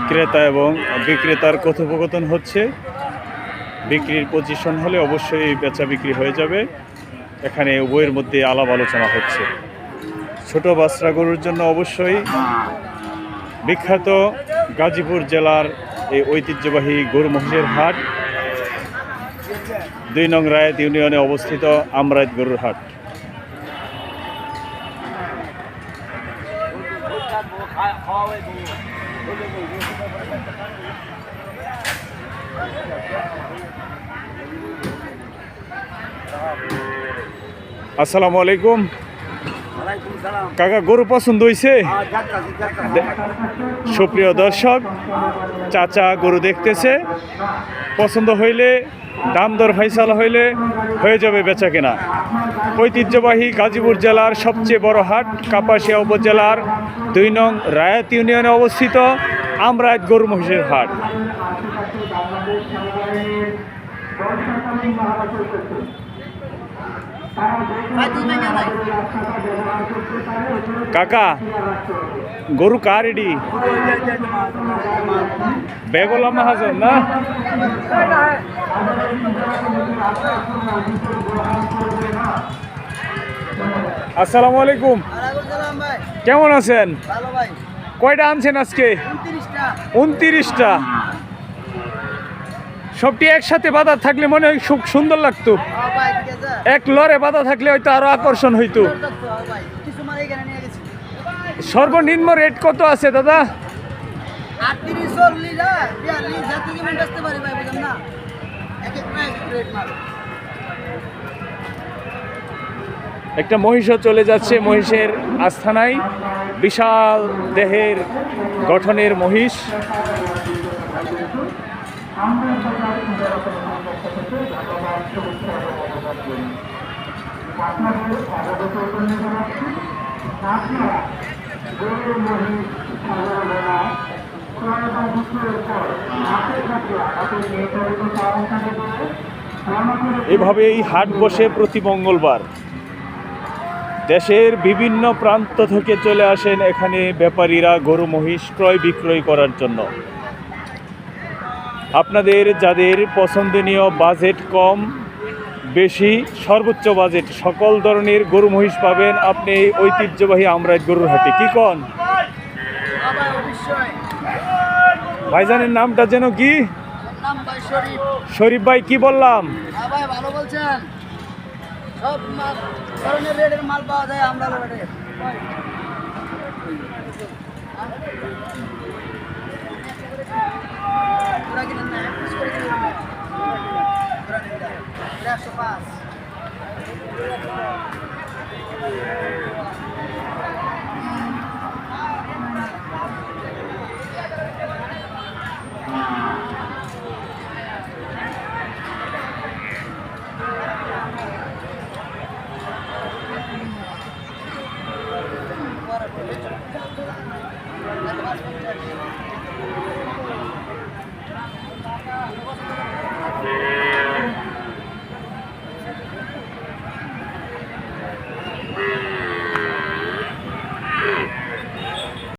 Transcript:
ক্রেতা এবং বিক্রেতার কথোপকথন হচ্ছে। বিক্রির পজিশন হলে অবশ্যই বেচা বিক্রি হয়ে যাবে। এখানে উভয়ের মধ্যে আলাপ আলোচনা হচ্ছে। ছোট বাছরা গরুর জন্য অবশ্যই বিখ্যাত গাজীপুর জেলার এই ঐতিহ্যবাহী গরু মহিষের হাট ২ নং রায়ত ইউনিয়নে অবস্থিত আমরাইত গরুর হাট। আসসালামু আলাইকুম কাকা, গরু পছন্দ হয়েছে? সুপ্রিয় দর্শক, চাচা গরু দেখতেছে, পছন্দ হইলে দাম দর ফাইসালা হইলে হয়ে যাবে বেচা কেনা। ঐতিহ্যবাহী গাজীপুর জেলার সবচেয়ে বড় হাট, কাপাসিয়া উপজেলার ২ নং রায়ত ইউনিয়নে অবস্থিত আমরাইত গরু মহিষের হাট। কাকা, গরু কার এডি? বেগলা মাহাজন না? আসসালামু আলাইকুম, কেমন আছেন? কয়টা আনছেন আজকে? ২৯টা। সবটি একসাথে বাধা থাকলে মনে হয় খুব সুন্দর লাগতো। এক লরে বাধা থাকলে হয়তো আরো আকর্ষণ হইতো। সর্বনিম্ন রেট কত আছে দাদা? একটা মহিষও চলে যাচ্ছে মহিষের আস্থানায়। বিশাল দেহের গঠনের মহিষ। এভাবে এই হাট বসে প্রতি মঙ্গলবার। দেশের বিভিন্ন প্রান্ত থেকে চলে আসেন এখানে ব্যাপারীরা গরু মহিষ ক্রয় বিক্রয় করার জন্য। আপনাদের যাদের পছন্দনীয় বাজেট কম বেশি সর্বোচ্চ বাজেট সকল ধরনের গরু মহিষ পাবেন আপনি এই ঐতিহ্যবাহী আমরাইত গরুর হাটে। কি কন ভাইজানের নামটা যেন কি? শরীফ ভাই, কি বললাম? ভালো বলছেন, সব ধরনের রেটের মাল পাওয়া যায় আমরা রেটে। 105